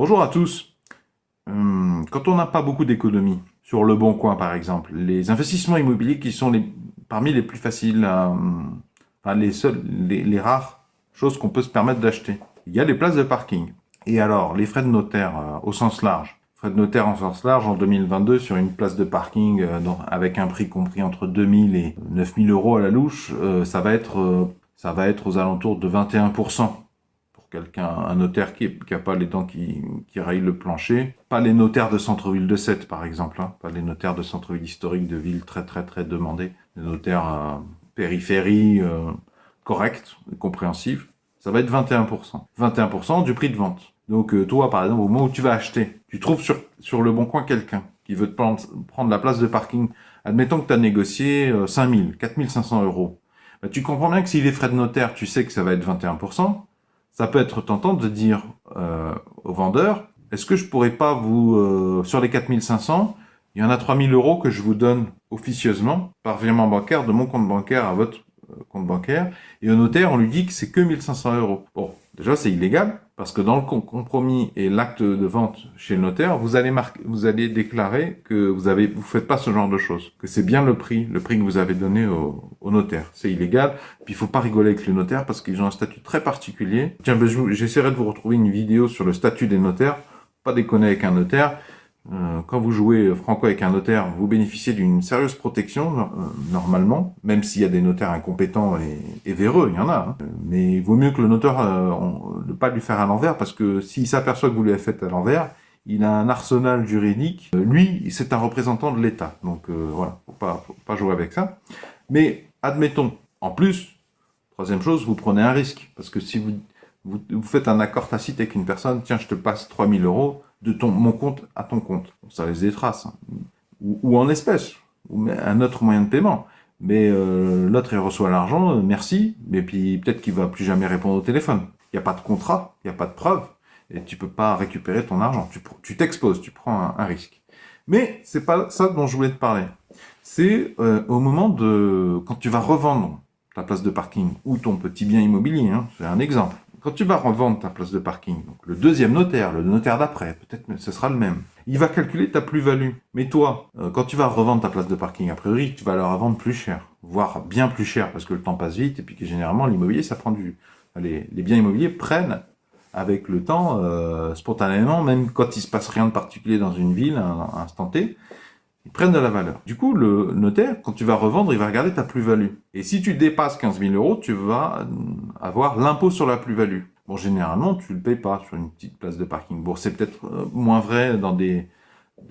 Bonjour à tous. Quand on n'a pas beaucoup d'économies, sur le Bon Coin par exemple, les investissements immobiliers qui sont parmi les plus faciles, enfin les rares choses qu'on peut se permettre d'acheter, il y a les places de parking. Et alors, les frais de notaire au sens large. Frais de notaire en sens large en 2022 sur une place de parking avec un prix compris entre 2000 et 9000 euros à la louche, ça va être aux alentours de 21%. Quelqu'un, un notaire qui a pas les dents qui rayent le plancher. Pas les notaires de centre-ville de Sète, par exemple. Hein. Pas les notaires de centre-ville historique de villes très très très demandés. Les notaires périphérie corrects, compréhensifs. Ça va être 21%. 21% du prix de vente. Donc toi, par exemple, au moment où tu vas acheter, tu trouves sur le Bon Coin quelqu'un qui veut te prendre la place de parking. Admettons que tu as négocié 5000, 4500 euros. Bah, tu comprends bien que si les frais de notaire, tu sais que ça va être 21%. Ça peut être tentant de dire au vendeur, est-ce que je pourrais pas sur les 4500, il y en a 3000 euros que je vous donne officieusement par virement bancaire de mon compte bancaire à votre compte bancaire. Et au notaire, on lui dit que c'est que 1500 euros. Bon, déjà, c'est illégal parce que dans le compromis et l'acte de vente chez le notaire, vous allez déclarer que vous faites pas ce genre de choses, que c'est bien le prix que vous avez donné au notaire. C'est illégal. Puis il faut pas rigoler avec les notaires parce qu'ils ont un statut très particulier. Tiens, j'essaierai de vous retrouver une vidéo sur le statut des notaires. Pas déconner avec un notaire. Quand vous jouez franco avec un notaire, vous bénéficiez d'une sérieuse protection, normalement, même s'il y a des notaires incompétents et véreux, il y en a. Hein. Mais il vaut mieux que le notaire ne pas lui faire à l'envers, parce que s'il s'aperçoit que vous lui avez fait à l'envers, il a un arsenal juridique. Lui, c'est un représentant de l'État. Donc voilà, faut pas jouer avec ça. Mais admettons, en plus, troisième chose, vous prenez un risque. Parce que si vous faites un accord tacite avec une personne, tiens, je te passe 3000 euros, de mon compte à ton compte. Ça laisse des traces. Hein. Ou en espèces, ou un autre moyen de paiement. Mais l'autre, il reçoit l'argent, merci, mais puis peut-être qu'il va plus jamais répondre au téléphone. Il n'y a pas de contrat, il n'y a pas de preuve, et tu peux pas récupérer ton argent. Tu t'exposes, tu prends un risque. Mais c'est pas ça dont je voulais te parler. C'est au moment quand tu vas revendre ta place de parking ou ton petit bien immobilier, hein, c'est un exemple. Quand tu vas revendre ta place de parking, donc le deuxième notaire, le notaire d'après, peut-être que ce sera le même, il va calculer ta plus-value. Mais toi, quand tu vas revendre ta place de parking, a priori, tu vas la revendre plus cher, voire bien plus cher, parce que le temps passe vite, et puis que généralement, l'immobilier, ça prend les biens immobiliers prennent avec le temps, spontanément, même quand il se passe rien de particulier dans une ville, à un instant T, ils prennent de la valeur. Du coup, le notaire, quand tu vas revendre, il va regarder ta plus-value. Et si tu dépasses 15 000 euros, tu vas avoir l'impôt sur la plus-value. Bon, généralement, tu le payes pas sur une petite place de parking. Bon, c'est peut-être moins vrai dans des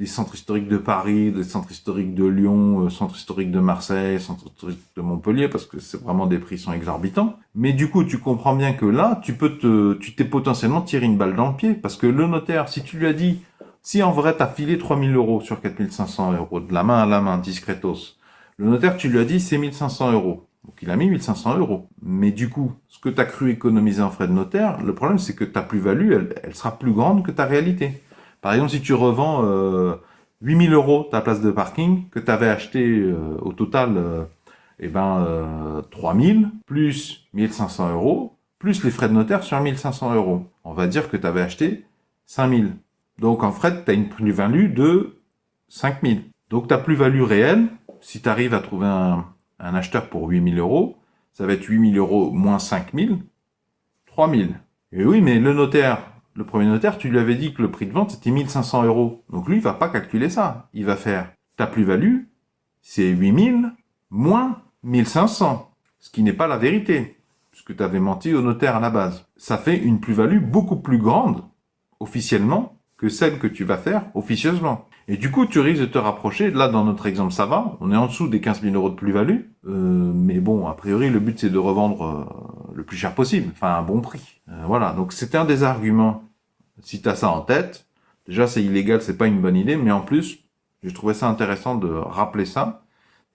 centres historiques de Paris, des centres historiques de Lyon, centres historiques de Marseille, centres historiques de Montpellier, parce que c'est vraiment des prix sont exorbitants. Mais du coup, tu comprends bien que là, tu t'es potentiellement tiré une balle dans le pied, parce que le notaire, si tu lui as dit, si en vrai t'as filé 3000 euros sur 4500 euros, de la main à la main, discretos, le notaire, tu lui as dit, c'est 1500 euros. Donc il a mis 1500 euros. Mais du coup, ce que tu as cru économiser en frais de notaire, le problème, c'est que ta plus-value, elle sera plus grande que ta réalité. Par exemple, si tu revends 8000 euros ta place de parking, que tu avais acheté au total 3000, plus 1500 euros, plus les frais de notaire sur 1500 euros. On va dire que tu avais acheté 5000. Donc en fait, tu as une plus-value de 5000. Donc ta plus-value réelle, si tu arrives à trouver un acheteur pour 8000 euros, ça va être 8000 euros moins 5000, 3000. Et oui, mais le premier notaire, tu lui avais dit que le prix de vente, c'était 1500 euros. Donc lui, il va pas calculer ça. Il va faire ta plus-value, c'est 8000 moins 1500. Ce qui n'est pas la vérité, puisque tu avais menti au notaire à la base. Ça fait une plus-value beaucoup plus grande, officiellement, que celle que tu vas faire officieusement. Et du coup, tu risques de te rapprocher. Là, dans notre exemple, ça va. On est en dessous des 15 000 euros de plus-value. Mais bon, a priori, le but, c'est de revendre le plus cher possible. Enfin, à un bon prix. Voilà. Donc, c'était un des arguments. Si tu as ça en tête, déjà, c'est illégal, c'est pas une bonne idée. Mais en plus, je trouvais ça intéressant de rappeler ça.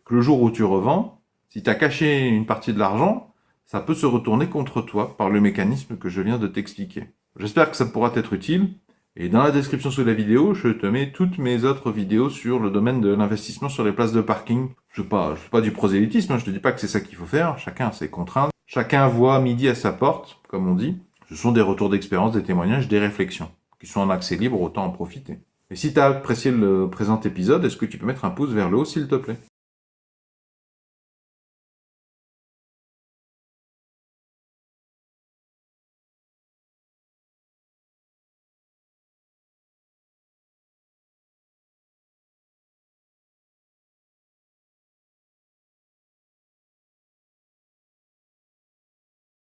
Que le jour où tu revends, si tu as caché une partie de l'argent, ça peut se retourner contre toi par le mécanisme que je viens de t'expliquer. J'espère que ça pourra t'être utile. Et dans la description sous la vidéo, je te mets toutes mes autres vidéos sur le domaine de l'investissement sur les places de parking. Je fais pas du prosélytisme, hein, je te dis pas que c'est ça qu'il faut faire, chacun a ses contraintes. Chacun voit midi à sa porte, comme on dit. Ce sont des retours d'expérience, des témoignages, des réflexions. qui sont en accès libre, autant en profiter. Et si tu as apprécié le présent épisode, est-ce que tu peux mettre un pouce vers le haut, s'il te plaît?